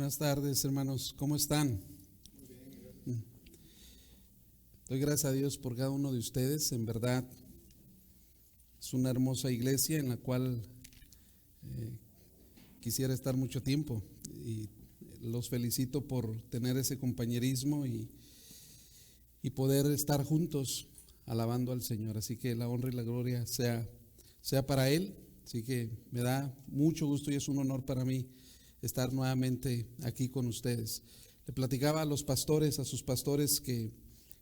Buenas tardes, hermanos. ¿Cómo están? Doy gracias a Dios por cada uno de ustedes. En verdad, es una hermosa iglesia en la cual quisiera estar mucho tiempo. Y los felicito por tener ese compañerismo y poder estar juntos alabando al Señor. Así que la honra y la gloria sea para Él. Así que me da mucho gusto y es un honor para mí estar nuevamente aquí con ustedes. Le platicaba a los pastores, a sus pastores, que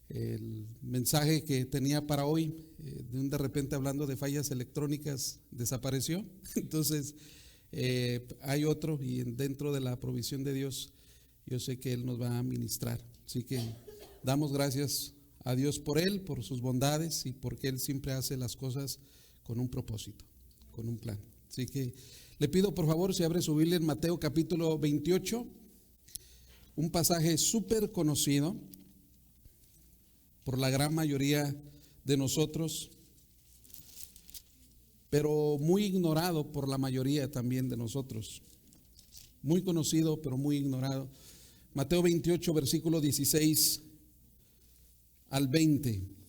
el mensaje que tenía para hoy, de repente hablando de fallas electrónicas, desapareció. Entonces hay otro, y dentro de la provisión de Dios, yo sé que Él nos va a ministrar. Así que damos gracias a Dios por Él, por sus bondades y porque Él siempre hace las cosas con un propósito, con un plan. Así que le pido por favor si abre su Biblia en Mateo capítulo 28, un pasaje súper conocido por la gran mayoría de nosotros, pero muy ignorado por la mayoría también de nosotros. Muy conocido, pero muy ignorado. Mateo 28, versículo 16 al 20.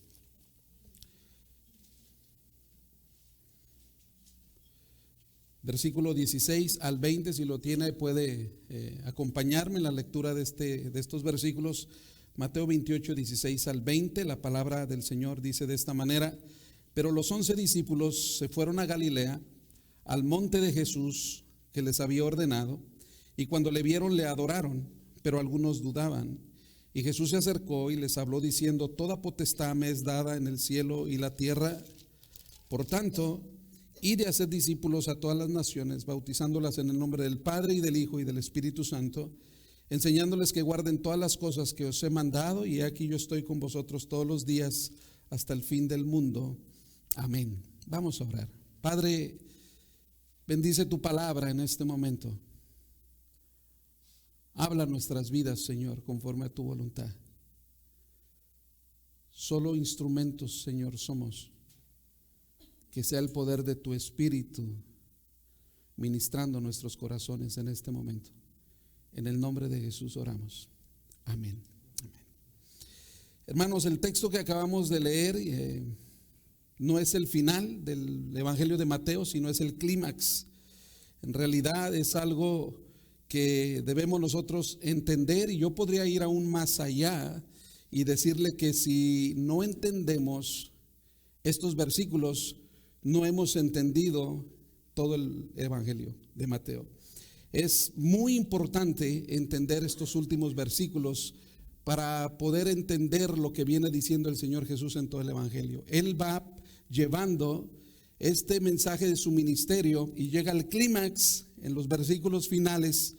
Versículo 16 al 20, si lo tiene puede acompañarme en la lectura de estos versículos. Mateo 28, 16 al 20, la palabra del Señor dice de esta manera: pero los 11 discípulos se fueron a Galilea, al monte de Jesús que les había ordenado, y cuando le vieron le adoraron, pero algunos dudaban. Y Jesús se acercó y les habló diciendo: toda potestad me es dada en el cielo y la tierra. Por tanto, id de hacer discípulos a todas las naciones, bautizándolas en el nombre del Padre y del Hijo y del Espíritu Santo, enseñándoles que guarden todas las cosas que os he mandado, y aquí yo estoy con vosotros todos los días hasta el fin del mundo. Amén. Vamos a orar. Padre, bendice tu palabra en este momento. Habla nuestras vidas, Señor, conforme a tu voluntad. Solo instrumentos, Señor, somos. Que sea el poder de tu Espíritu ministrando nuestros corazones en este momento. En el nombre de Jesús oramos. Amén. Amén. Hermanos, el texto que acabamos de leer no es el final del Evangelio de Mateo, sino es el clímax. En realidad es algo que debemos nosotros entender, y yo podría ir aún más allá y decirle que si no entendemos estos versículos, no hemos entendido todo el Evangelio de Mateo. Es muy importante entender estos últimos versículos para poder entender lo que viene diciendo el Señor Jesús en todo el Evangelio. Él va llevando este mensaje de su ministerio y llega al clímax en los versículos finales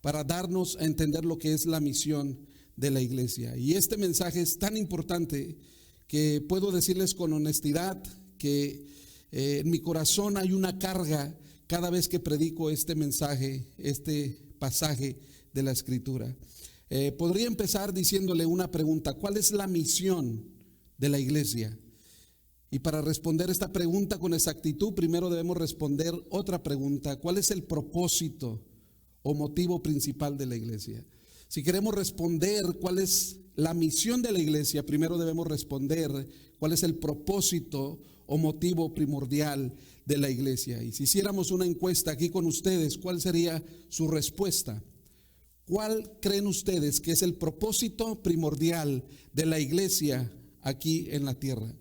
para darnos a entender lo que es la misión de la iglesia. Y este mensaje es tan importante que puedo decirles con honestidad que en mi corazón hay una carga cada vez que predico este mensaje, este pasaje de la Escritura. Podría empezar diciéndole una pregunta: ¿cuál es la misión de la iglesia? Y para responder esta pregunta con exactitud, primero debemos responder otra pregunta: ¿cuál es el propósito o motivo principal de la iglesia? Si queremos responder cuál es la misión de la iglesia, primero debemos responder cuál es el propósito o motivo primordial de la iglesia. Y si hiciéramos una encuesta aquí con ustedes, ¿cuál sería su respuesta? ¿Cuál creen ustedes que es el propósito primordial de la iglesia aquí en la tierra?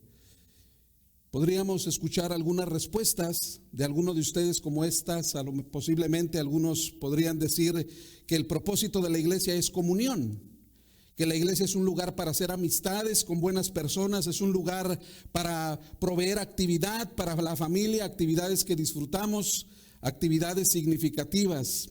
Podríamos escuchar algunas respuestas de algunos de ustedes como estas. Posiblemente algunos podrían decir que el propósito de la iglesia es comunión, que la iglesia es un lugar para hacer amistades con buenas personas, es un lugar para proveer actividad para la familia, actividades que disfrutamos, actividades significativas.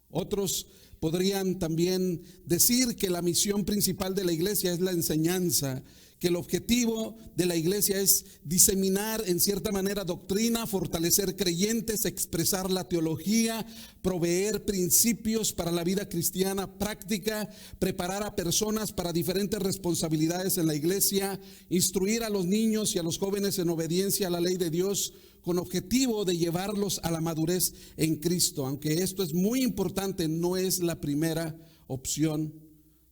Otros podrían también decir que la misión principal de la iglesia es la enseñanza, que el objetivo de la iglesia es diseminar en cierta manera doctrina, fortalecer creyentes, expresar la teología, proveer principios para la vida cristiana práctica, preparar a personas para diferentes responsabilidades en la iglesia, instruir a los niños y a los jóvenes en obediencia a la ley de Dios, con objetivo de llevarlos a la madurez en Cristo. Aunque esto es muy importante, no es la primera opción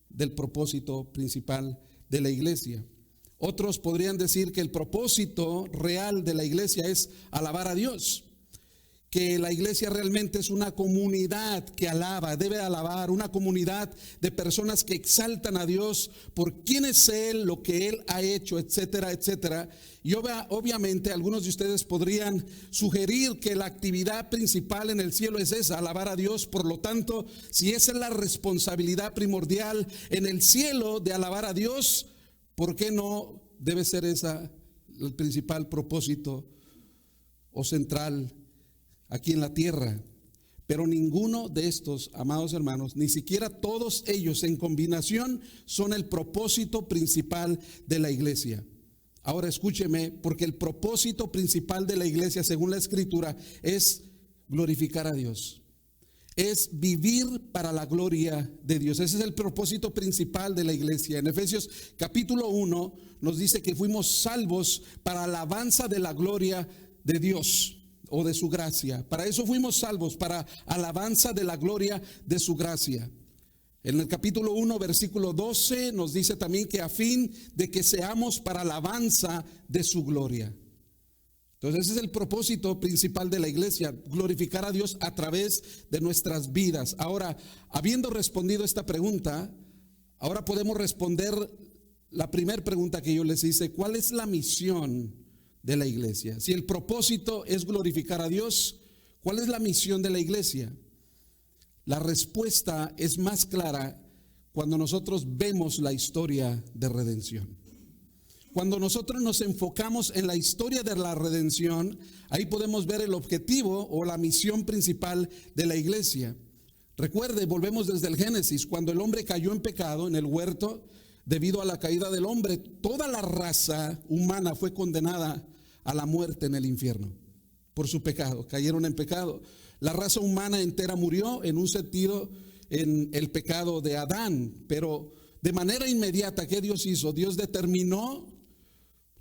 del propósito principal de la iglesia. Otros podrían decir que el propósito real de la iglesia es alabar a Dios, que la iglesia realmente es una comunidad que alaba, debe alabar, una comunidad de personas que exaltan a Dios por quién es Él, lo que Él ha hecho, etcétera, etcétera. Y obviamente algunos de ustedes podrían sugerir que la actividad principal en el cielo es esa, alabar a Dios. Por lo tanto, si esa es la responsabilidad primordial en el cielo de alabar a Dios, ¿por qué no debe ser esa el principal propósito o central aquí en la tierra? Pero ninguno de estos, amados hermanos, ni siquiera todos ellos en combinación son el propósito principal de la iglesia. Ahora escúcheme, porque el propósito principal de la iglesia, según la Escritura, es glorificar a Dios. Es vivir para la gloria de Dios. Ese es el propósito principal de la iglesia. En Efesios capítulo 1 nos dice que fuimos salvos para alabanza de la gloria de Dios o de su gracia. Para eso fuimos salvos, para alabanza de la gloria de su gracia. En el capítulo 1, versículo 12 nos dice también que a fin de que seamos para alabanza de su gloria. Entonces ese es el propósito principal de la iglesia, glorificar a Dios a través de nuestras vidas. Ahora, habiendo respondido esta pregunta, ahora podemos responder la primera pregunta que yo les hice: ¿cuál es la misión de la iglesia? Si el propósito es glorificar a Dios, ¿cuál es la misión de la iglesia? La respuesta es más clara cuando nosotros vemos la historia de redención. Cuando nosotros nos enfocamos en la historia de la redención, ahí podemos ver el objetivo o la misión principal de la iglesia. Recuerde, volvemos desde el Génesis, cuando el hombre cayó en pecado en el huerto, debido a la caída del hombre, toda la raza humana fue condenada a la muerte en el infierno por su pecado. Cayeron en pecado. La raza humana entera murió, en un sentido, en el pecado de Adán, pero de manera inmediata, ¿qué Dios hizo? Dios determinó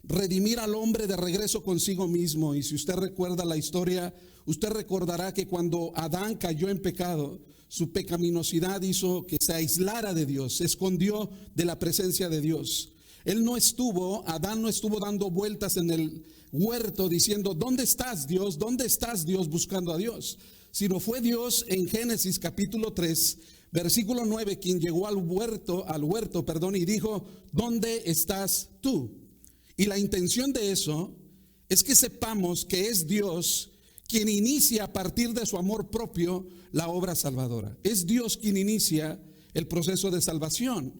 redimir al hombre de regreso consigo mismo. Y si usted recuerda la historia, usted recordará que cuando Adán cayó en pecado, su pecaminosidad hizo que se aislara de Dios, se escondió de la presencia de Dios. Adán no estuvo dando vueltas en el huerto diciendo: ¿dónde estás, Dios? ¿Dónde estás, Dios? Buscando a Dios. Sino fue Dios en Génesis capítulo 3, versículo 9, quien llegó al huerto, y dijo: ¿dónde estás tú? Y la intención de eso es que sepamos que es Dios quien inicia a partir de su amor propio la obra salvadora. Es Dios quien inicia el proceso de salvación.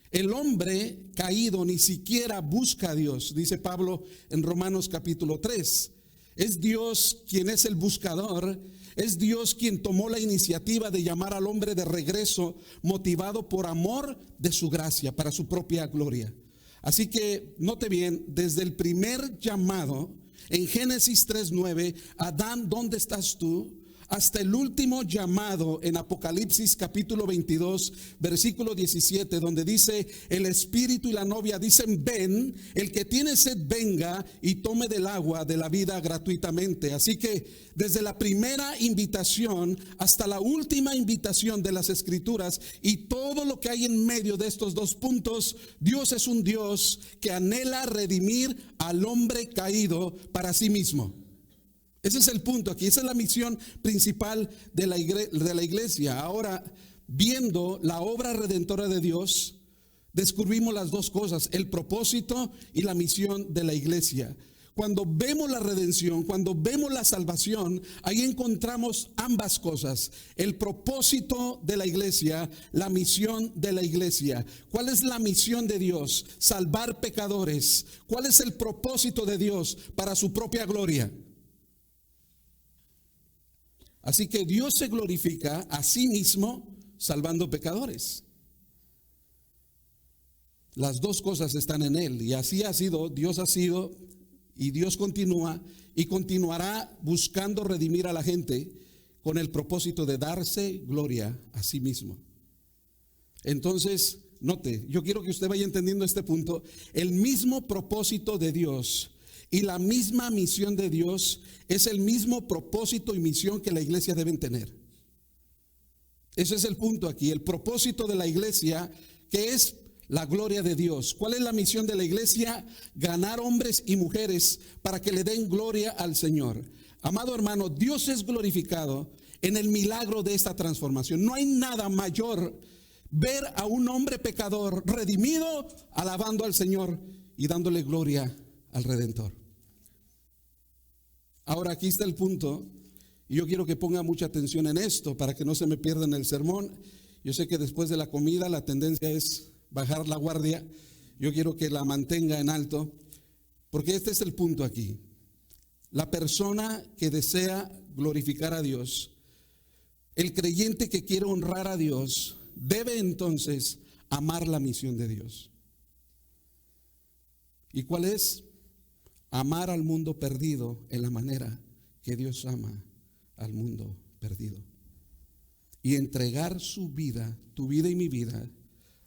El hombre caído ni siquiera busca a Dios, dice Pablo en Romanos capítulo 3. Es Dios quien es el buscador. Es Dios quien tomó la iniciativa de llamar al hombre de regreso, motivado por amor de su gracia, para su propia gloria. Así que note bien, desde el primer llamado en Génesis 3:9, Adán, ¿dónde estás tú?, hasta el último llamado en Apocalipsis capítulo 22, versículo 17, donde dice: el espíritu y la novia dicen: ven, el que tiene sed venga y tome del agua de la vida gratuitamente. Así que desde la primera invitación hasta la última invitación de las Escrituras y todo lo que hay en medio de estos dos puntos, Dios es un Dios que anhela redimir al hombre caído para sí mismo. Ese es el punto aquí, esa es la misión principal de la iglesia. Ahora, viendo la obra redentora de Dios, descubrimos las dos cosas: el propósito y la misión de la iglesia. Cuando vemos la redención, cuando vemos la salvación, ahí encontramos ambas cosas: el propósito de la iglesia, la misión de la iglesia. ¿Cuál es la misión de Dios? Salvar pecadores. ¿Cuál es el propósito de Dios? Para su propia gloria. Así que Dios se glorifica a sí mismo salvando pecadores. Las dos cosas están en Él, y así ha sido, Dios ha sido, y Dios continúa y continuará buscando redimir a la gente con el propósito de darse gloria a sí mismo. Entonces, note, yo quiero que usted vaya entendiendo este punto. El mismo propósito de Dios y la misma misión de Dios es el mismo propósito y misión que la iglesia deben tener. Ese es el punto aquí, el propósito de la iglesia, que es la gloria de Dios. ¿Cuál es la misión de la iglesia? Ganar hombres y mujeres para que le den gloria al Señor. Amado hermano, Dios es glorificado en el milagro de esta transformación. No hay nada mayor ver a un hombre pecador redimido, alabando al Señor y dándole gloria al Redentor. Ahora aquí está el punto, y yo quiero que ponga mucha atención en esto para que no se me pierda en el sermón. Yo sé que después de la comida la tendencia es bajar la guardia. Yo quiero que la mantenga en alto, porque este es el punto aquí. La persona que desea glorificar a Dios, el creyente que quiere honrar a Dios, debe entonces amar la misión de Dios. ¿Y cuál es? Amar al mundo perdido en la manera que Dios ama al mundo perdido. Y entregar su vida, tu vida y mi vida,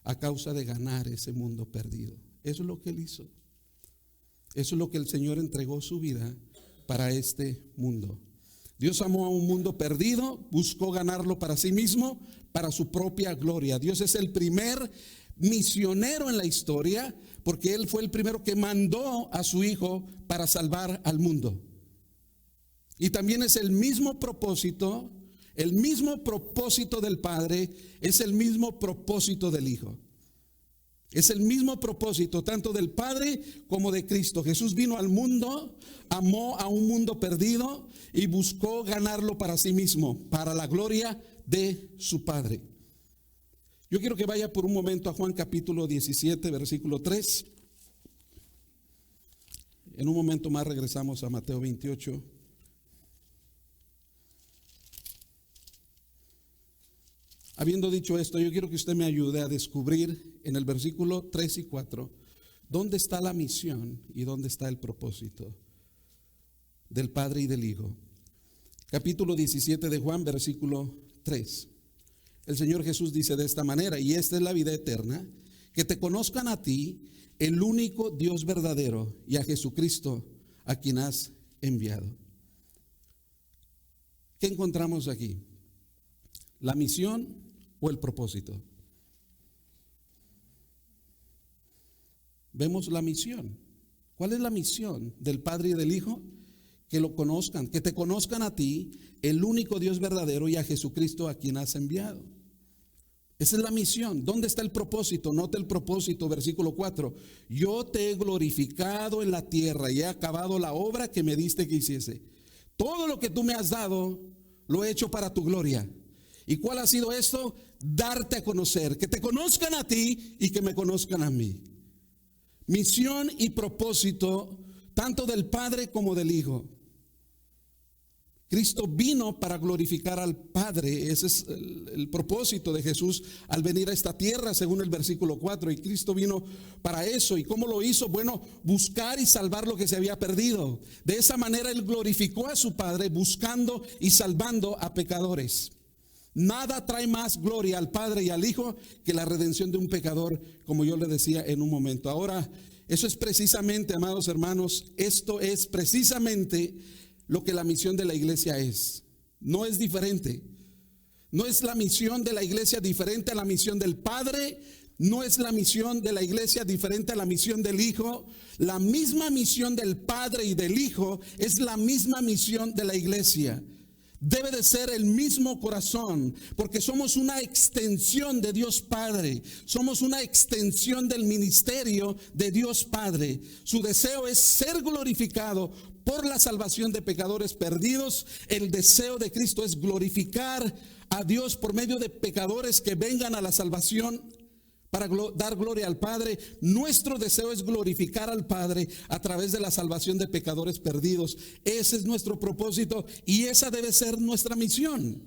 a causa de ganar ese mundo perdido. Eso es lo que Él hizo. Eso es lo que el Señor entregó su vida para este mundo. Dios amó a un mundo perdido, buscó ganarlo para sí mismo, para su propia gloria. Dios es el primer misionero en la historia, porque Él fue el primero que mandó a su Hijo para salvar al mundo. Y también es el mismo propósito del Padre, es el mismo propósito del Hijo. Es el mismo propósito tanto del Padre como de Cristo. Jesús vino al mundo, amó a un mundo perdido y buscó ganarlo para sí mismo, para la gloria de su Padre. Yo quiero que vaya por un momento a Juan capítulo 17, versículo 3. En un momento más regresamos a Mateo 28. Habiendo dicho esto, yo quiero que usted me ayude a descubrir en el versículo 3 y 4 dónde está la misión y dónde está el propósito del Padre y del Hijo. Capítulo 17 de Juan, versículo 3. El Señor Jesús dice de esta manera: y esta es la vida eterna, que te conozcan a ti, el único Dios verdadero, y a Jesucristo, a quien has enviado. ¿Qué encontramos aquí? ¿La misión o el propósito? Vemos la misión. ¿Cuál es la misión del Padre y del Hijo? Que lo conozcan, que te conozcan a ti, el único Dios verdadero, y a Jesucristo, a quien has enviado. Esa es la misión. ¿Dónde está el propósito? Nota el propósito, versículo 4. Yo te he glorificado en la tierra y he acabado la obra que me diste que hiciese. Todo lo que tú me has dado, lo he hecho para tu gloria. ¿Y cuál ha sido esto? Darte a conocer, que te conozcan a ti y que me conozcan a mí. Misión y propósito tanto del Padre como del Hijo. Cristo vino para glorificar al Padre. Ese es el propósito de Jesús al venir a esta tierra, según el versículo 4. Y Cristo vino para eso. ¿Y cómo lo hizo? Bueno, buscar y salvar lo que se había perdido. De esa manera Él glorificó a su Padre, buscando y salvando a pecadores. Nada trae más gloria al Padre y al Hijo que la redención de un pecador, como yo le decía en un momento. Ahora, eso es precisamente, amados hermanos, esto es precisamente lo que la misión de la iglesia es. No es diferente. No es la misión de la iglesia diferente a la misión del Padre. No es la misión de la iglesia diferente a la misión del Hijo. La misma misión del Padre y del Hijo es la misma misión de la iglesia. Debe de ser el mismo corazón, porque somos una extensión de Dios Padre. Somos una extensión del ministerio de Dios Padre. Su deseo es ser glorificado por la salvación de pecadores perdidos. El deseo de Cristo es glorificar a Dios por medio de pecadores que vengan a la salvación para dar gloria al Padre. Nuestro deseo es glorificar al Padre a través de la salvación de pecadores perdidos. Ese es nuestro propósito y esa debe ser nuestra misión.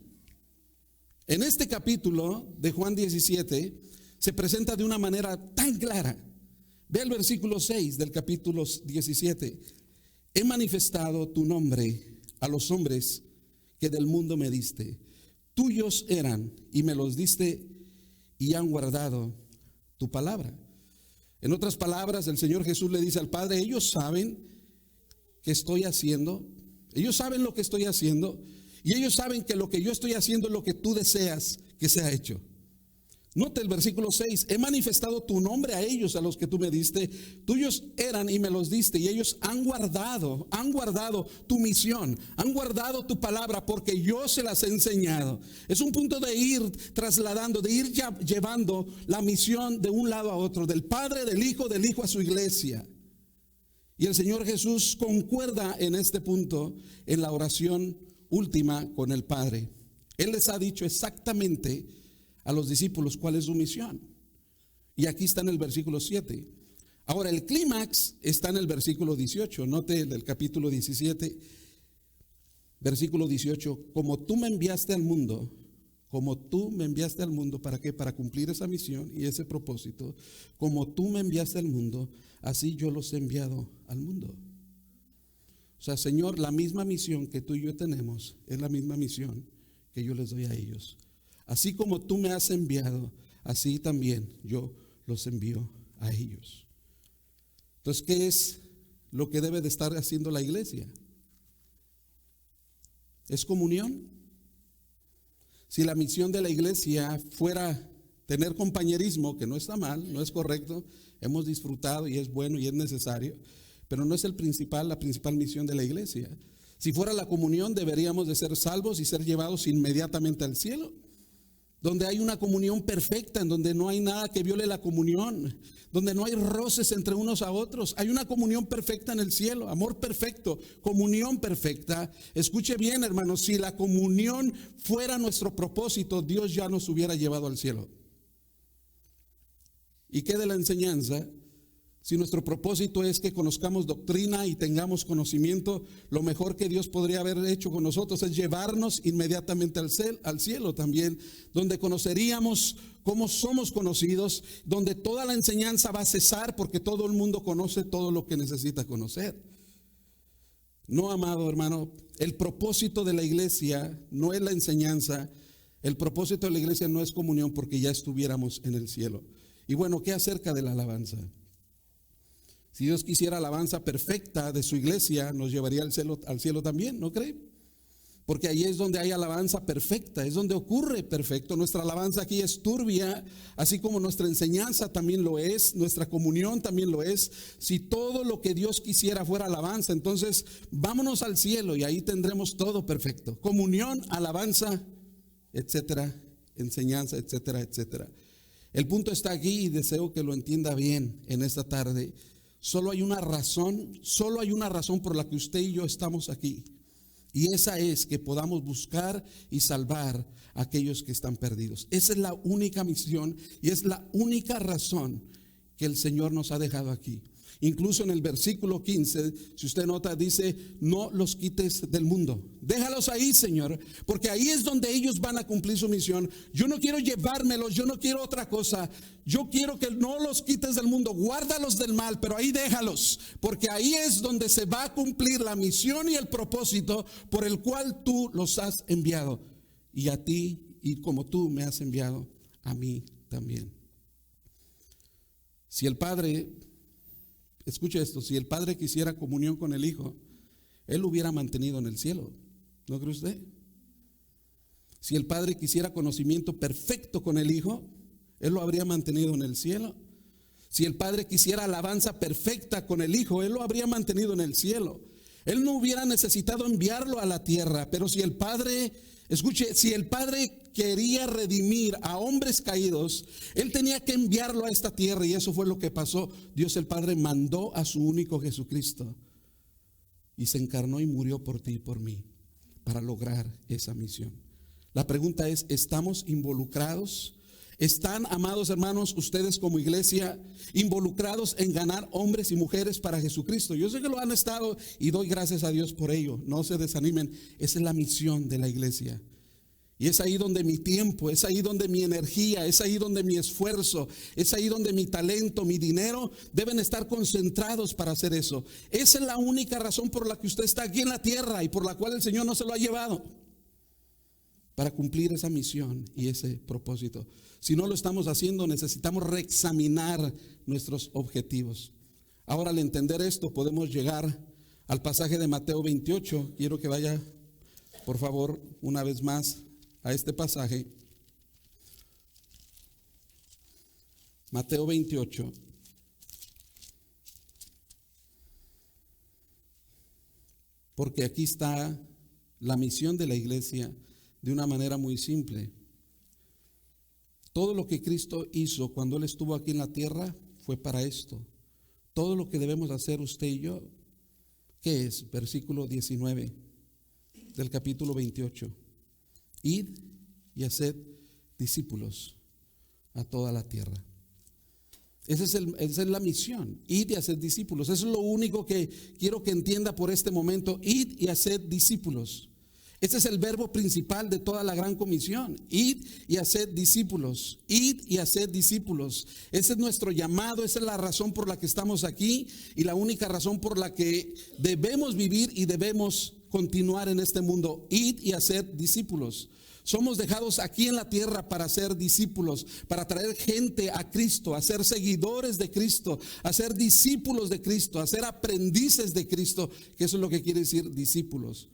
En este capítulo de Juan 17 se presenta de una manera tan clara. Ve el versículo 6 del capítulo 17. He manifestado tu nombre a los hombres que del mundo me diste. Tuyos eran y me los diste y han guardado tu palabra. En otras palabras, el Señor Jesús le dice al Padre, ellos saben que estoy haciendo, ellos saben lo que estoy haciendo y ellos saben que lo que yo estoy haciendo es lo que tú deseas que sea hecho. Note el versículo 6, he manifestado tu nombre a ellos, a los que tú me diste, tuyos eran y me los diste, y ellos han guardado tu misión, han guardado tu palabra, porque yo se las he enseñado. Es un punto de ir trasladando, de ir llevando la misión de un lado a otro, del Padre, del Hijo a su iglesia. Y el Señor Jesús concuerda en este punto, en la oración última con el Padre. Él les ha dicho exactamente a los discípulos cuál es su misión. Y aquí está en el versículo 7. Ahora el clímax está en el versículo 18. Note el capítulo 17, versículo 18. Como tú me enviaste al mundo, ¿para qué? Para cumplir esa misión y ese propósito. Como tú me enviaste al mundo, así yo los he enviado al mundo. O sea, Señor, la misma misión que tú y yo tenemos es la misma misión que yo les doy a ellos. Así como tú me has enviado, así también yo los envío a ellos. Entonces, ¿qué es lo que debe de estar haciendo la iglesia? ¿Es comunión? Si la misión de la iglesia fuera tener compañerismo, que no está mal, no es correcto, hemos disfrutado y es bueno y es necesario, pero no es la principal misión de la iglesia. Si fuera la comunión, deberíamos de ser salvos y ser llevados inmediatamente al cielo, donde hay una comunión perfecta, en donde no hay nada que viole la comunión, donde no hay roces entre unos a otros. Hay una comunión perfecta en el cielo, amor perfecto, comunión perfecta. Escuche bien, hermanos, si la comunión fuera nuestro propósito, Dios ya nos hubiera llevado al cielo. ¿Y qué de la enseñanza? Si nuestro propósito es que conozcamos doctrina y tengamos conocimiento, lo mejor que Dios podría haber hecho con nosotros es llevarnos inmediatamente al cielo también, donde conoceríamos cómo somos conocidos, donde toda la enseñanza va a cesar porque todo el mundo conoce todo lo que necesita conocer. No, amado hermano, el propósito de la iglesia no es la enseñanza, el propósito de la iglesia no es comunión, porque ya estuviéramos en el cielo. Y bueno, ¿qué acerca de la alabanza? Si Dios quisiera alabanza perfecta de su iglesia, nos llevaría al cielo también, ¿no cree? Porque ahí es donde hay alabanza perfecta, es donde ocurre perfecto. Nuestra alabanza aquí es turbia, así como nuestra enseñanza también lo es, nuestra comunión también lo es. Si todo lo que Dios quisiera fuera alabanza, entonces vámonos al cielo y ahí tendremos todo perfecto. Comunión, alabanza, etcétera, enseñanza, etcétera, etcétera. El punto está aquí y deseo que lo entienda bien en esta tarde. Solo hay una razón por la que usted y yo estamos aquí. Y esa es que podamos buscar y salvar a aquellos que están perdidos. Esa es la única misión y es la única razón que el Señor nos ha dejado aquí. Incluso en el versículo 15, si usted nota, dice, no los quites del mundo. Déjalos ahí, Señor, porque ahí es donde ellos van a cumplir su misión. Yo no quiero llevármelos, yo no quiero otra cosa. Yo quiero que no los quites del mundo, guárdalos del mal, pero ahí déjalos, porque ahí es donde se va a cumplir la misión y el propósito por el cual tú los has enviado. Y a ti, y como tú me has enviado, a mí también. Si el Padre... Escuche esto, si el Padre quisiera comunión con el Hijo, Él lo hubiera mantenido en el cielo, ¿no cree usted? Si el Padre quisiera conocimiento perfecto con el Hijo, Él lo habría mantenido en el cielo. Si el Padre quisiera alabanza perfecta con el Hijo, Él lo habría mantenido en el cielo. Él no hubiera necesitado enviarlo a la tierra, pero si el Padre, escuche, si el Padre quería redimir a hombres caídos, Él tenía que enviarlo a esta tierra, y eso fue lo que pasó. Dios el Padre mandó a su único Jesucristo y se encarnó y murió por ti y por mí para lograr esa misión. La pregunta es, ¿estamos involucrados? ¿Están, amados hermanos, ustedes como iglesia involucrados en ganar hombres y mujeres para Jesucristo? Yo sé que lo han estado y doy gracias a Dios por ello. No se desanimen, esa es la misión de la iglesia. Y es ahí donde mi tiempo, es ahí donde mi energía, es ahí donde mi esfuerzo, es ahí donde mi talento, mi dinero deben estar concentrados para hacer eso. Esa es la única razón por la que usted está aquí en la tierra y por la cual el Señor no se lo ha llevado. Para cumplir esa misión y ese propósito. Si no lo estamos haciendo, necesitamos reexaminar nuestros objetivos. Ahora, al entender esto, podemos llegar al pasaje de Mateo 28. Quiero que vaya, por favor, una vez más a este pasaje. Mateo 28. Porque aquí está la misión de la iglesia de una manera muy simple. Todo lo que Cristo hizo cuando Él estuvo aquí en la tierra fue para esto. Todo lo que debemos hacer usted y yo, ¿qué es? Versículo 19 del capítulo 28. Id y haced discípulos a toda la tierra. Esa es la misión. Id y haced discípulos. Eso es lo único que quiero que entienda por este momento. Id y haced discípulos. Este es el verbo principal de toda la gran comisión. Id y haced discípulos. Id y haced discípulos. Ese es nuestro llamado, esa es la razón por la que estamos aquí y la única razón por la que debemos vivir y debemos continuar en este mundo. Id y haced discípulos. Somos dejados aquí en la tierra para ser discípulos, para traer gente a Cristo, a ser seguidores de Cristo, a ser discípulos de Cristo, a ser aprendices de Cristo, que eso es lo que quiere decir discípulos.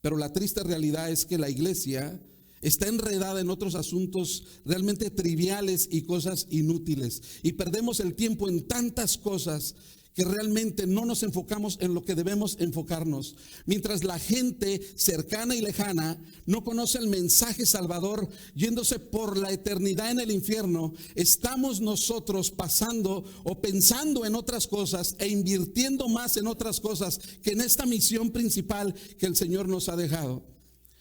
Pero la triste realidad es que la iglesia está enredada en otros asuntos realmente triviales y cosas inútiles. Y perdemos el tiempo en tantas cosas que realmente no nos enfocamos en lo que debemos enfocarnos. Mientras la gente cercana y lejana no conoce el mensaje salvador, yéndose por la eternidad en el infierno, estamos nosotros pasando o pensando en otras cosas e invirtiendo más en otras cosas que en esta misión principal que el Señor nos ha dejado.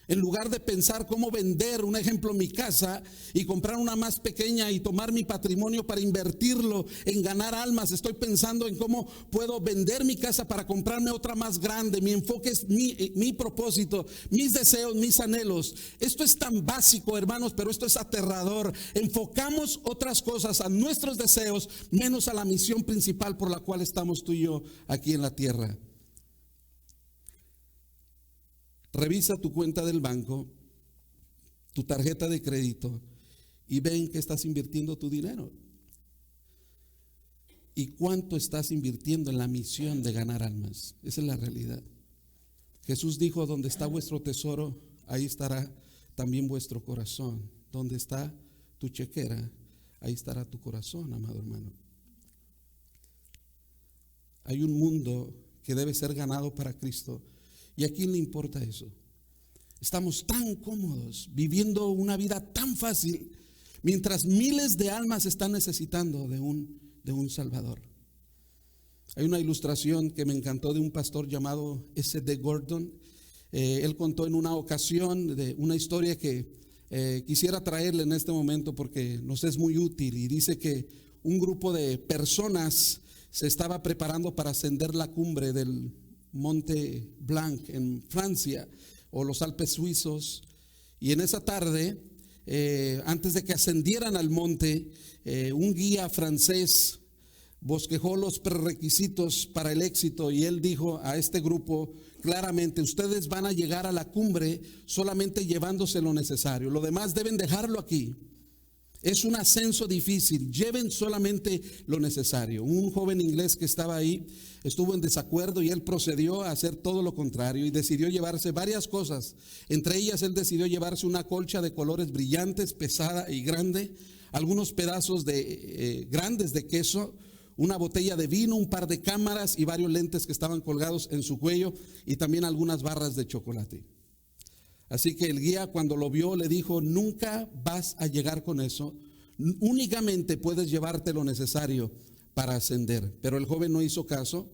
En lugar de pensar cómo vender, un ejemplo, mi casa y comprar una más pequeña y tomar mi patrimonio para invertirlo en ganar almas, estoy pensando en cómo puedo vender mi casa para comprarme otra más grande. Mi enfoque es mi propósito, mis deseos, mis anhelos. Esto es tan básico, hermanos, pero esto es aterrador. Enfocamos otras cosas a nuestros deseos, menos a la misión principal por la cual estamos tú y yo aquí en la tierra. Revisa tu cuenta del banco, tu tarjeta de crédito y ven que estás invirtiendo tu dinero. ¿Y cuánto estás invirtiendo en la misión de ganar almas? Esa es la realidad. Jesús dijo, donde está vuestro tesoro, ahí estará también vuestro corazón. Donde está tu chequera, ahí estará tu corazón, amado hermano. Hay un mundo que debe ser ganado para Cristo. ¿Y a quién le importa eso? Estamos tan cómodos, viviendo una vida tan fácil, mientras miles de almas están necesitando de un Salvador. Hay una ilustración que me encantó de un pastor llamado S.D. Gordon. Él contó en una ocasión de una historia que quisiera traerle en este momento porque nos es muy útil. Y dice que un grupo de personas se estaba preparando para ascender la cumbre del Monte Blanc en Francia o los Alpes suizos, y en esa tarde, antes de que ascendieran al monte, un guía francés bosquejó los prerequisitos para el éxito y él dijo a este grupo claramente: ustedes van a llegar a la cumbre solamente llevándose lo necesario, lo demás deben dejarlo aquí. Es un ascenso difícil, lleven solamente lo necesario. Un joven inglés que estaba ahí estuvo en desacuerdo y él procedió a hacer todo lo contrario y decidió llevarse varias cosas. Entre ellas él decidió llevarse una colcha de colores brillantes, pesada y grande, algunos pedazos grandes de queso, una botella de vino, un par de cámaras y varios lentes que estaban colgados en su cuello y también algunas barras de chocolate. Así que el guía, cuando lo vio, le dijo: nunca vas a llegar con eso, únicamente puedes llevarte lo necesario para ascender. Pero el joven no hizo caso.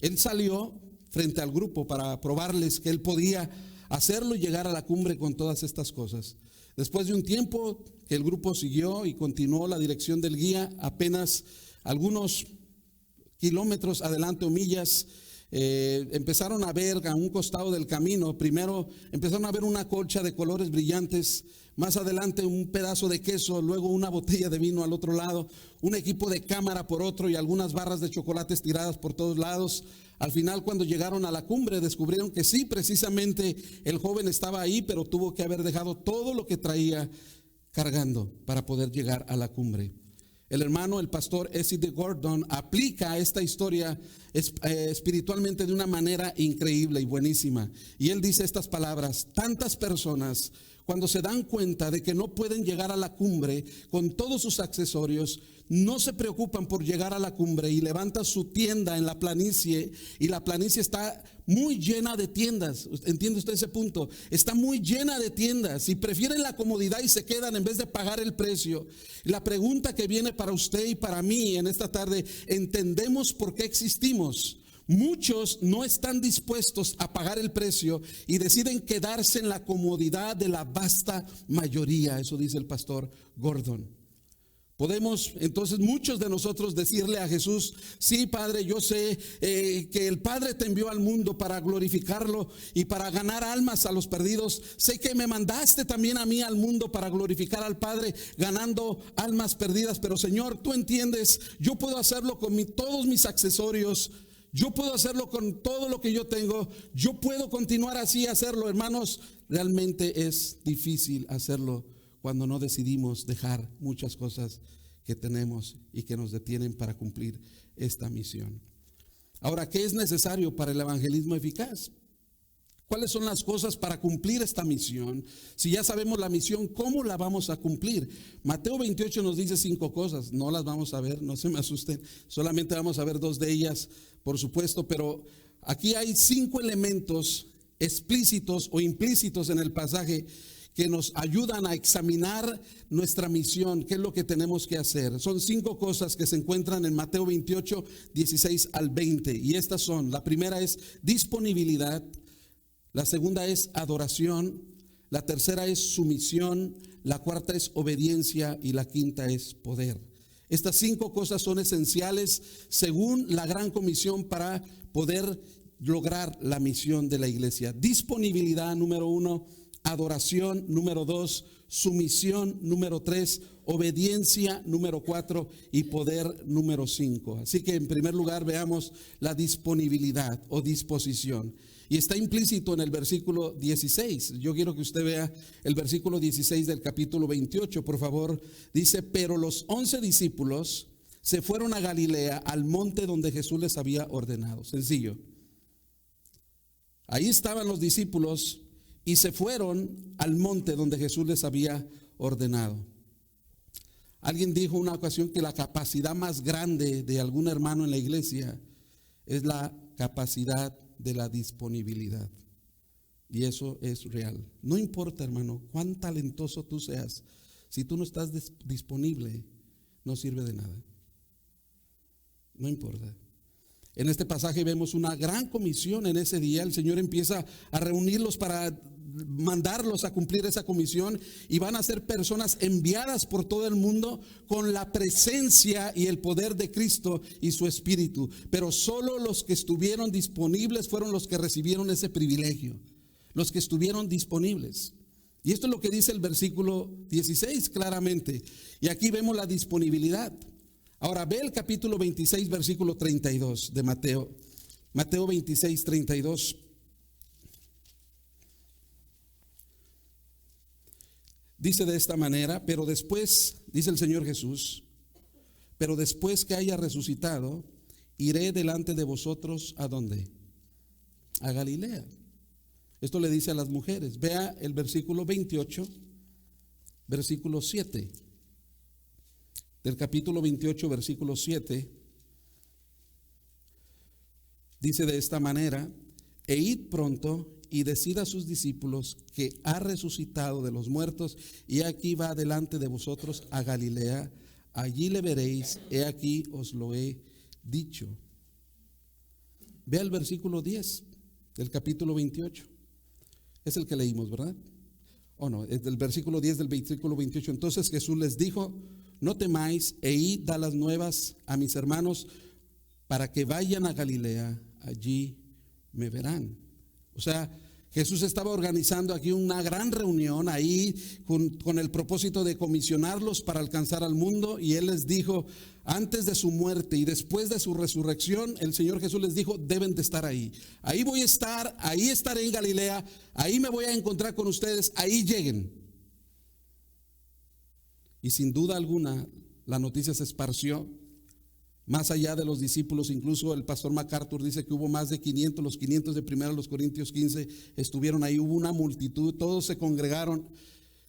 Él salió frente al grupo para probarles que él podía hacerlo y llegar a la cumbre con todas estas cosas. Después de un tiempo que el grupo siguió y continuó la dirección del guía, apenas algunos kilómetros adelante o millas, empezaron a ver a un costado del camino. Primero empezaron a ver una colcha de colores brillantes más adelante un pedazo de queso, luego una botella de vino al otro lado, un equipo de cámara por otro y algunas barras de chocolates tiradas por todos lados. Al final, cuando llegaron a la cumbre, descubrieron que sí, precisamente el joven estaba ahí, pero tuvo que haber dejado todo lo que traía cargando para poder llegar a la cumbre. El hermano, el pastor S.D. Gordon, aplica esta historia espiritualmente de una manera increíble y buenísima. Y él dice estas palabras: tantas personas, cuando se dan cuenta de que no pueden llegar a la cumbre con todos sus accesorios, no se preocupan por llegar a la cumbre y levantan su tienda en la planicie, y la planicie está muy llena de tiendas. ¿Entiende usted ese punto? Está muy llena de tiendas y prefieren la comodidad y se quedan en vez de pagar el precio. La pregunta que viene para usted y para mí en esta tarde: ¿entendemos por qué existimos? Muchos no están dispuestos a pagar el precio y deciden quedarse en la comodidad de la vasta mayoría. Eso dice el pastor Gordon. Podemos entonces muchos de nosotros decirle a Jesús: sí, Padre, yo sé que el Padre te envió al mundo para glorificarlo y para ganar almas a los perdidos. Sé que me mandaste también a mí al mundo para glorificar al Padre, ganando almas perdidas. Pero Señor, tú entiendes, yo puedo hacerlo con todos mis accesorios. Yo puedo hacerlo con todo lo que yo tengo. Yo puedo continuar así, hacerlo. Hermanos, realmente es difícil hacerlo cuando no decidimos dejar muchas cosas que tenemos y que nos detienen para cumplir esta misión. Ahora, ¿qué es necesario para el evangelismo eficaz? ¿Cuáles son las cosas para cumplir esta misión? Si ya sabemos la misión, ¿cómo la vamos a cumplir? Mateo 28 nos dice 5 cosas. No las vamos a ver, no se me asusten. Solamente vamos a ver 2 de ellas, por supuesto. Pero aquí hay 5 elementos explícitos o implícitos en el pasaje que nos ayudan a examinar nuestra misión, qué es lo que tenemos que hacer. Son 5 cosas que se encuentran en Mateo 28, 16 al 20. Y estas son: la primera es disponibilidad, la segunda es adoración, la tercera es sumisión, la cuarta es obediencia y la quinta es poder. Estas 5 cosas son esenciales según la gran comisión para poder lograr la misión de la iglesia. Disponibilidad, número 1. Adoración, número 2. Sumisión, número 3. Obediencia, número 4. Y poder, número 5. Así que en primer lugar veamos la disponibilidad o disposición. Y está implícito en el versículo 16. Yo quiero que usted vea el versículo 16 del capítulo 28, por favor. Dice: pero los 11 discípulos se fueron a Galilea, al monte donde Jesús les había ordenado. Sencillo. Ahí estaban los discípulos y se fueron al monte donde Jesús les había ordenado. Alguien dijo una ocasión que la capacidad más grande de algún hermano en la iglesia es la capacidad de la disponibilidad. Y eso es real. No importa, hermano, cuán talentoso tú seas, si tú no estás disponible, no sirve de nada. No importa. En este pasaje vemos una gran comisión en ese día. El Señor empieza a reunirlos para mandarlos a cumplir esa comisión, y van a ser personas enviadas por todo el mundo con la presencia y el poder de Cristo y su Espíritu. Pero solo los que estuvieron disponibles fueron los que recibieron ese privilegio, los que estuvieron disponibles. Y esto es lo que dice el versículo 16 claramente. Y aquí vemos la disponibilidad. Ahora ve el capítulo 26, versículo 32 de Mateo. Mateo 26, 32. Dice de esta manera: pero después, dice el Señor Jesús, pero después que haya resucitado, iré delante de vosotros, ¿a dónde? A Galilea. Esto le dice a las mujeres. Vea el versículo 28, versículo 7. Del capítulo 28, versículo 7. Dice de esta manera: e id pronto y decid a sus discípulos que ha resucitado de los muertos, y aquí va delante de vosotros a Galilea, allí le veréis, he aquí os lo he dicho. Vea el versículo 10 del capítulo 28. Es el que leímos, ¿verdad? ¿O no? Es del versículo 10 del versículo 28. Entonces Jesús les dijo: no temáis, e id, da las nuevas a mis hermanos para que vayan a Galilea, allí me verán. O sea, Jesús estaba organizando aquí una gran reunión ahí con el propósito de comisionarlos para alcanzar al mundo, y Él les dijo, antes de su muerte y después de su resurrección, el Señor Jesús les dijo, deben de estar ahí. Ahí voy a estar, ahí estaré en Galilea, ahí me voy a encontrar con ustedes, ahí lleguen. Y sin duda alguna, la noticia se esparció más allá de los discípulos. Incluso el pastor MacArthur dice que hubo más de 500, los 500 de 1 Corintios 15 estuvieron ahí, hubo una multitud, todos se congregaron.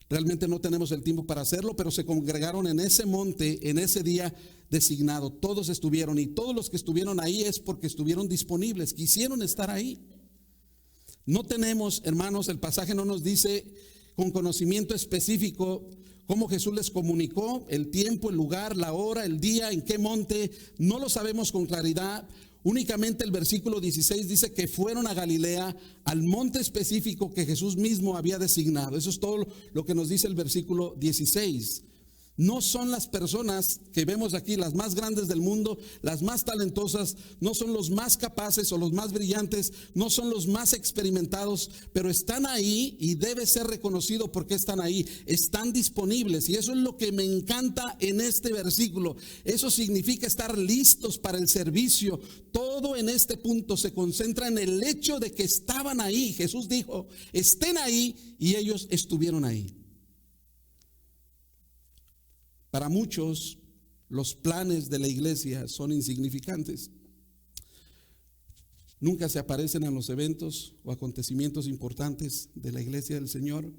Realmente no tenemos el tiempo para hacerlo, pero se congregaron en ese monte, en ese día designado. Todos estuvieron, y todos los que estuvieron ahí es porque estuvieron disponibles, quisieron estar ahí. No tenemos, hermanos, el pasaje no nos dice con conocimiento específico cómo Jesús les comunicó el tiempo, el lugar, la hora, el día, en qué monte. No lo sabemos con claridad. Únicamente el versículo 16 dice que fueron a Galilea, al monte específico que Jesús mismo había designado. Eso es todo lo que nos dice el versículo 16. No son las personas que vemos aquí las más grandes del mundo, las más talentosas, no son los más capaces o los más brillantes, no son los más experimentados, pero están ahí y debe ser reconocido porque están ahí, están disponibles. Y eso es lo que me encanta en este versículo. Eso significa estar listos para el servicio. Todo en este punto se concentra en el hecho de que estaban ahí. Jesús dijo, estén ahí, y ellos estuvieron ahí. Para muchos, los planes de la iglesia son insignificantes. Nunca se aparecen en los eventos o acontecimientos importantes de la iglesia del Señor.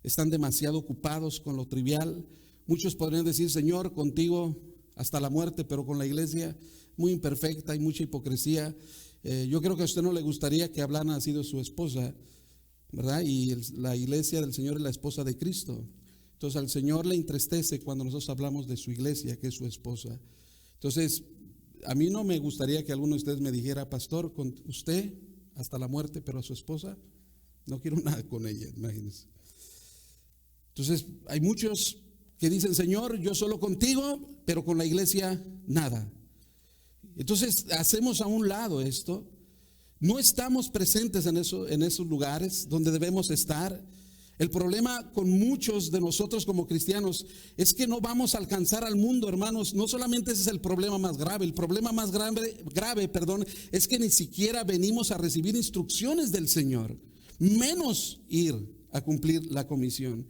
Están demasiado ocupados con lo trivial. Muchos podrían decir, Señor, contigo hasta la muerte, pero con la iglesia muy imperfecta, hay mucha hipocresía. Yo creo que a usted no le gustaría que hablaran así de su esposa, ¿verdad? Y la iglesia del Señor es la esposa de Cristo. Entonces al Señor le entristece cuando nosotros hablamos de su iglesia, que es su esposa. Entonces a mí no me gustaría que alguno de ustedes me dijera, pastor, con usted hasta la muerte, pero a su esposa no quiero nada con ella, imagínense. Entonces hay muchos que dicen, Señor, yo solo contigo, pero con la iglesia nada. Entonces hacemos a un lado esto. No estamos presentes en esos lugares donde debemos estar. El problema con muchos de nosotros como cristianos es que no vamos a alcanzar al mundo, hermanos. No solamente ese es el problema más grave, el problema más grave, es que ni siquiera venimos a recibir instrucciones del Señor, menos ir a cumplir la comisión.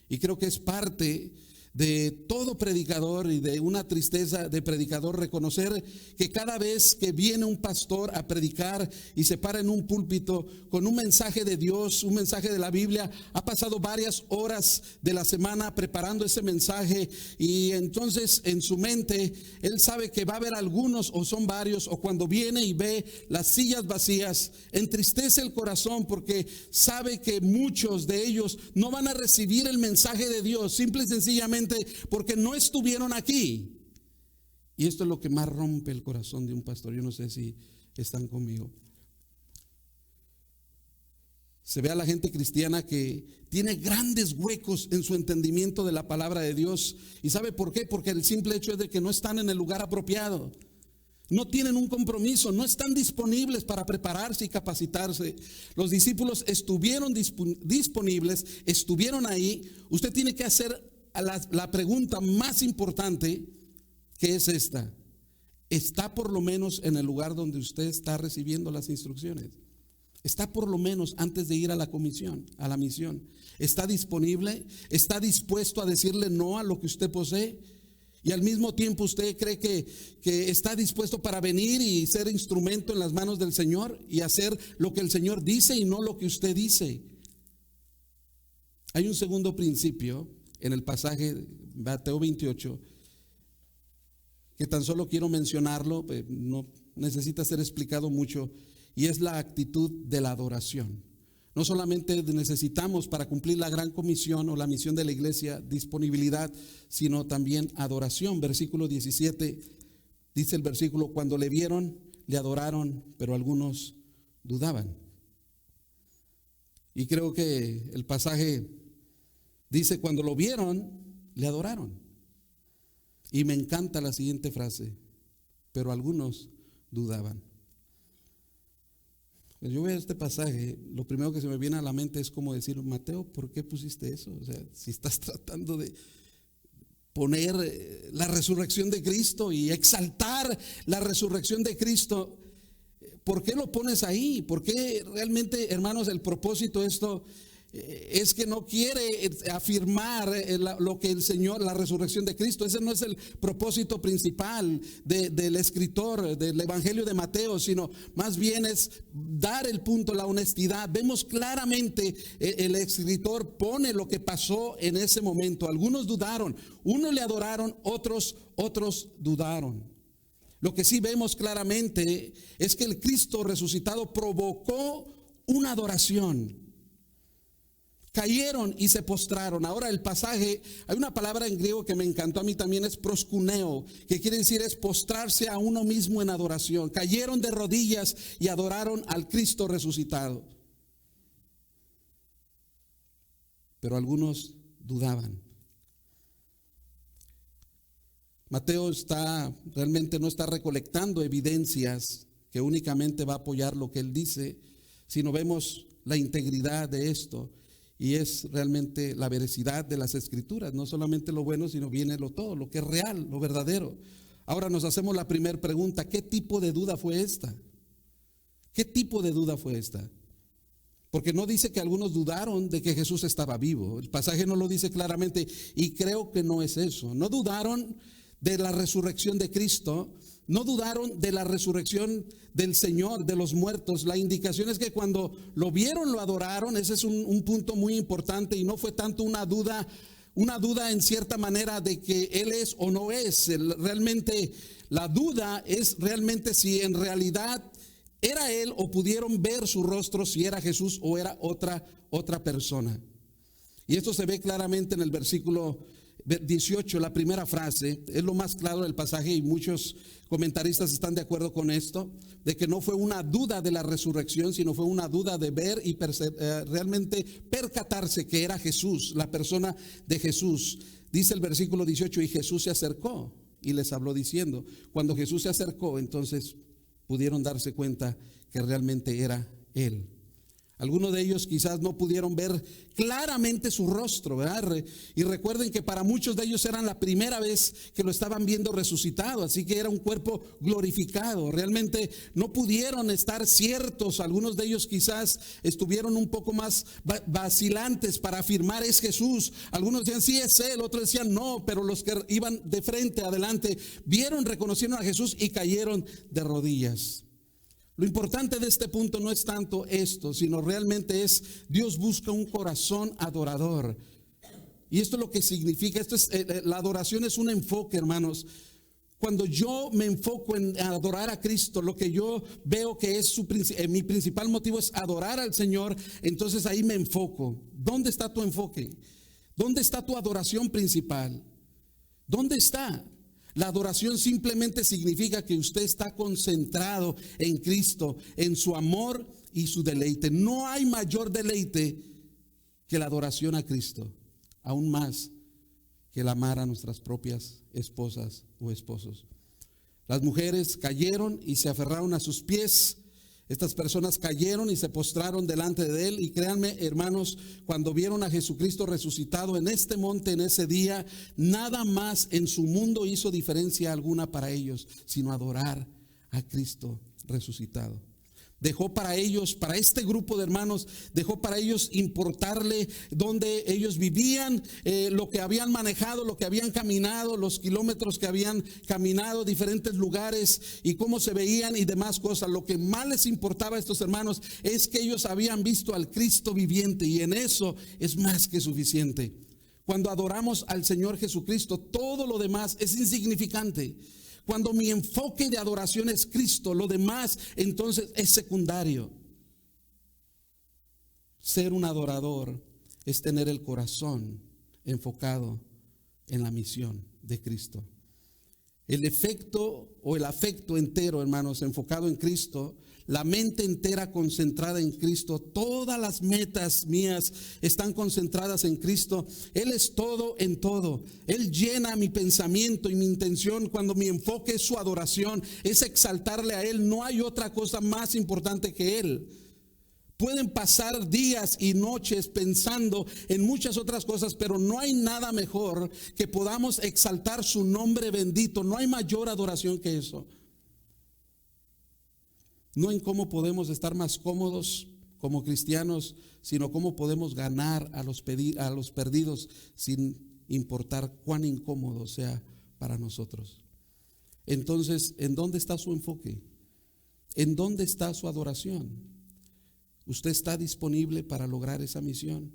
Y creo que es parte de todo predicador y de una tristeza de predicador reconocer que cada vez que viene un pastor a predicar y se para en un púlpito con un mensaje de Dios, un mensaje de la Biblia, ha pasado varias horas de la semana preparando ese mensaje, y entonces en su mente él sabe que va a haber algunos, o son varios, o cuando viene y ve las sillas vacías, entristece el corazón porque sabe que muchos de ellos no van a recibir el mensaje de Dios, simple y sencillamente porque no estuvieron aquí. Y esto es lo que más rompe el corazón de un pastor. Yo no sé si están conmigo. Se ve a la gente cristiana que tiene grandes huecos en su entendimiento de la palabra de Dios. ¿Y sabe por qué? Porque el simple hecho es de que no están en el lugar apropiado. No tienen un compromiso, no están disponibles para prepararse y capacitarse. Los discípulos estuvieron disponibles, estuvieron ahí. Usted tiene que hacer la pregunta más importante, que es esta: ¿está por lo menos en el lugar donde usted está recibiendo las instrucciones? ¿Está por lo menos antes de ir a la comisión, a la misión? ¿Está disponible? ¿Está dispuesto a decirle no a lo que usted posee? Y al mismo tiempo usted cree que está dispuesto para venir y ser instrumento en las manos del Señor y hacer lo que el Señor dice y no lo que usted dice. Hay un segundo principio en el pasaje de Mateo 28 que tan solo quiero mencionarlo, no necesita ser explicado mucho, y es la actitud de la adoración. No solamente necesitamos para cumplir la gran comisión o la misión de la iglesia disponibilidad, sino también adoración. Versículo 17, dice el versículo: cuando le vieron, le adoraron, pero algunos dudaban. Y creo que el pasaje dice: cuando lo vieron, le adoraron. Y me encanta la siguiente frase: pero algunos dudaban. Pues yo veo este pasaje, lo primero que se me viene a la mente es como decir, Mateo, ¿por qué pusiste eso? O sea, si estás tratando de poner la resurrección de Cristo y exaltar la resurrección de Cristo, ¿por qué lo pones ahí? ¿Por qué realmente, hermanos, el propósito de esto es que no quiere afirmar lo que el Señor, la resurrección de Cristo? Ese no es el propósito principal del escritor del Evangelio de Mateo, sino más bien es dar el punto, la honestidad. Vemos claramente el escritor pone lo que pasó en ese momento. Algunos dudaron, unos le adoraron, otros dudaron. Lo que sí vemos claramente es que el Cristo resucitado provocó una adoración. Cayeron y se postraron. Ahora el pasaje, hay una palabra en griego que me encantó a mí también, es proskuneo, que quiere decir es postrarse a uno mismo en adoración. Cayeron de rodillas y adoraron al Cristo resucitado. Pero algunos dudaban. Mateo realmente no está recolectando evidencias que únicamente va a apoyar lo que él dice, sino vemos la integridad de esto. Y es realmente la veracidad de las escrituras, no solamente lo bueno, sino viene todo, lo que es real, lo verdadero. Ahora nos hacemos la primera pregunta, ¿qué tipo de duda fue esta? ¿Qué tipo de duda fue esta? Porque no dice que algunos dudaron de que Jesús estaba vivo. El pasaje no lo dice claramente y creo que no es eso. No dudaron de la resurrección de Cristo, no dudaron de la resurrección del Señor, de los muertos. La indicación es que cuando lo vieron, lo adoraron. Ese es un punto muy importante y no fue tanto una duda en cierta manera de que Él es o no es. Realmente la duda es realmente si en realidad era Él o pudieron ver su rostro, si era Jesús o era otra persona. Y esto se ve claramente en el versículo 18, la primera frase, es lo más claro del pasaje y muchos comentaristas están de acuerdo con esto, de que no fue una duda de la resurrección, sino fue una duda de ver y realmente percatarse que era Jesús, la persona de Jesús. Dice el versículo 18, y Jesús se acercó y les habló diciendo. Cuando Jesús se acercó, entonces pudieron darse cuenta que realmente era Él. Algunos de ellos quizás no pudieron ver claramente su rostro, ¿verdad? Y recuerden que para muchos de ellos era la primera vez que lo estaban viendo resucitado, así que era un cuerpo glorificado. Realmente no pudieron estar ciertos. Algunos de ellos quizás estuvieron un poco más vacilantes para afirmar es Jesús. Algunos decían sí es Él, otros decían no, pero los que iban de frente, adelante, vieron, reconocieron a Jesús y cayeron de rodillas. Lo importante de este punto no es tanto esto, sino realmente es Dios busca un corazón adorador. Y esto es lo que significa, la adoración es un enfoque, hermanos. Cuando yo me enfoco en adorar a Cristo, lo que yo veo que es mi principal motivo es adorar al Señor, entonces ahí me enfoco. ¿Dónde está tu enfoque? ¿Dónde está tu adoración principal? ¿Dónde está? La adoración simplemente significa que usted está concentrado en Cristo, en su amor y su deleite. No hay mayor deleite que la adoración a Cristo, aún más que el amar a nuestras propias esposas o esposos. Las mujeres cayeron y se aferraron a sus pies. Estas personas cayeron y se postraron delante de Él. Y créanme, hermanos, cuando vieron a Jesucristo resucitado en este monte, en ese día, nada más en su mundo hizo diferencia alguna para ellos, sino adorar a Cristo resucitado. Dejó para ellos, para este grupo de hermanos, dejó para ellos importarle dónde ellos vivían, lo que habían manejado, lo que habían caminado, los kilómetros que habían caminado, diferentes lugares y cómo se veían y demás cosas. Lo que más les importaba a estos hermanos es que ellos habían visto al Cristo viviente, y en eso es más que suficiente. Cuando adoramos al Señor Jesucristo, todo lo demás es insignificante. Cuando mi enfoque de adoración es Cristo, lo demás entonces es secundario. Ser un adorador es tener el corazón enfocado en la misión de Cristo. El efecto o el afecto entero, hermanos, enfocado en Cristo, la mente entera concentrada en Cristo, todas las metas mías están concentradas en Cristo. Él es todo en todo. Él llena mi pensamiento y mi intención. Cuando mi enfoque es su adoración, es exaltarle a Él. No hay otra cosa más importante que Él. Pueden pasar días y noches pensando en muchas otras cosas, pero no hay nada mejor que podamos exaltar su nombre bendito. No hay mayor adoración que eso. No en cómo podemos estar más cómodos como cristianos, sino cómo podemos ganar a los perdidos sin importar cuán incómodo sea para nosotros. Entonces, ¿en dónde está su enfoque? ¿En dónde está su adoración? ¿Usted está disponible para lograr esa misión?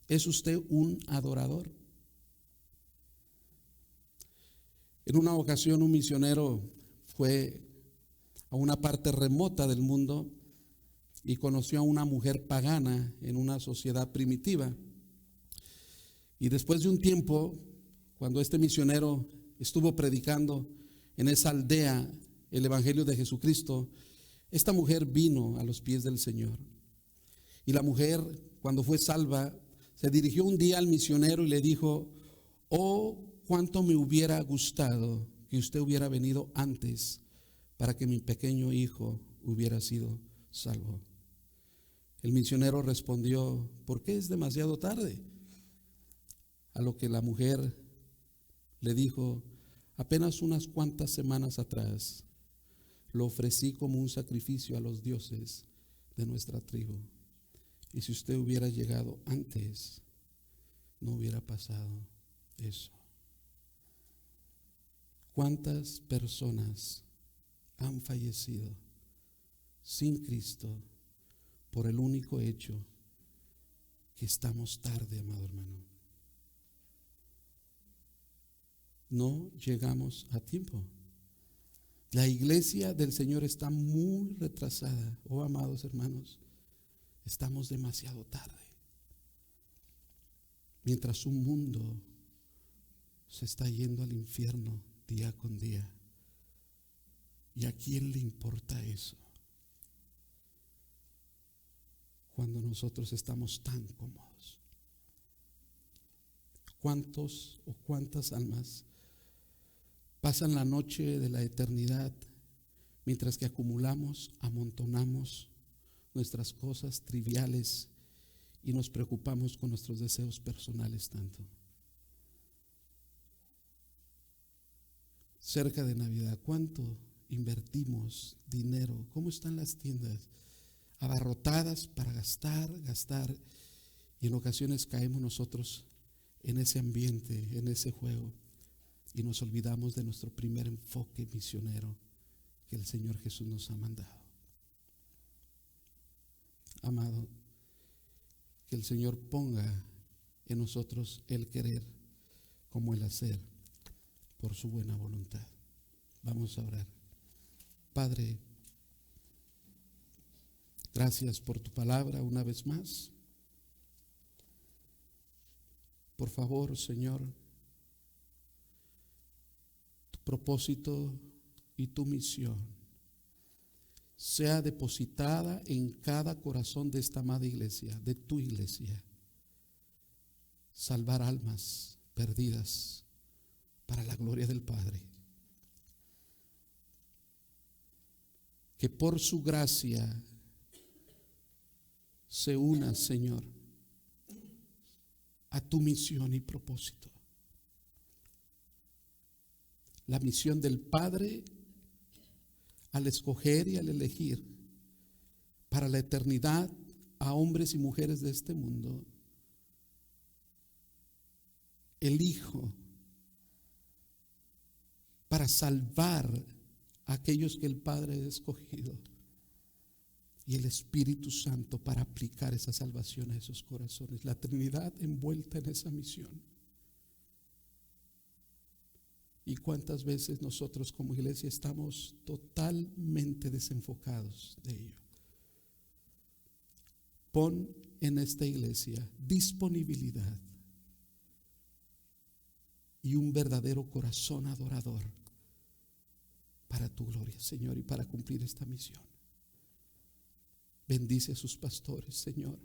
¿Es usted un adorador? En una ocasión un misionero fue a una parte remota del mundo y conoció a una mujer pagana en una sociedad primitiva. Y después de un tiempo, cuando este misionero estuvo predicando en esa aldea el evangelio de Jesucristo, esta mujer vino a los pies del Señor. Y la mujer, cuando fue salva, se dirigió un día al misionero y le dijo: oh, cuánto me hubiera gustado que usted hubiera venido antes para que mi pequeño hijo hubiera sido salvo. El misionero respondió: ¿por qué es demasiado tarde? A lo que la mujer le dijo: apenas unas cuantas semanas atrás lo ofrecí como un sacrificio a los dioses de nuestra tribu. Y si usted hubiera llegado antes, no hubiera pasado eso. ¿Cuántas personas han fallecido sin Cristo por el único hecho que estamos tarde, amado hermano? No llegamos a tiempo. La iglesia del Señor está muy retrasada. Oh, amados hermanos, estamos demasiado tarde. Mientras un mundo se está yendo al infierno día con día. ¿Y a quién le importa eso? Cuando nosotros estamos tan cómodos. ¿Cuántos o cuántas almas pasan la noche de la eternidad mientras que acumulamos, amontonamos nuestras cosas triviales y nos preocupamos con nuestros deseos personales tanto? Cerca de Navidad, ¿cuánto invertimos dinero? ¿Cómo están las tiendas? Abarrotadas para gastar, y en ocasiones caemos nosotros en ese ambiente, en ese juego, y nos olvidamos de nuestro primer enfoque misionero que el Señor Jesús nos ha mandado. Amado, que el Señor ponga en nosotros el querer como el hacer por su buena voluntad. Vamos a orar. Padre, gracias por tu palabra una vez más. Por favor, Señor, tu propósito y tu misión sea depositada en cada corazón de esta amada iglesia, de tu iglesia. Salvar almas perdidas para la gloria del Padre. Que por su gracia se una, Señor, a tu misión y propósito. La misión del Padre al escoger y al elegir para la eternidad a hombres y mujeres de este mundo. El Hijo para salvar a aquellos que el Padre ha escogido, y el Espíritu Santo para aplicar esa salvación a esos corazones. La Trinidad envuelta en esa misión. Y cuántas veces nosotros como iglesia estamos totalmente desenfocados de ello. Pon en esta iglesia disponibilidad y un verdadero corazón adorador para tu gloria, Señor, y para cumplir esta misión. Bendice a sus pastores, Señor.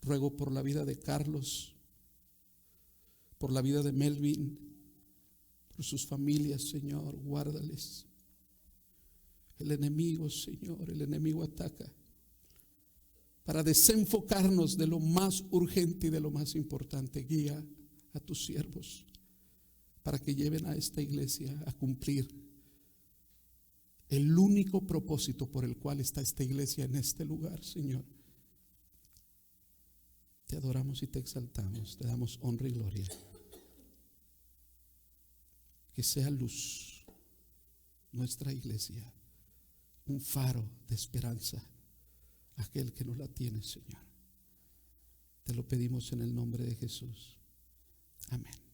Ruego por la vida de Carlos, por la vida de Melvin, por sus familias, Señor, guárdales. El enemigo, Señor, el enemigo ataca para desenfocarnos de lo más urgente y de lo más importante. Guía a tus siervos para que lleven a esta iglesia a cumplir el único propósito por el cual está esta iglesia en este lugar, Señor. Te adoramos y te exaltamos, te damos honra y gloria. Que sea luz nuestra iglesia, un faro de esperanza, aquel que no la tiene, Señor. Te lo pedimos en el nombre de Jesús. Amén.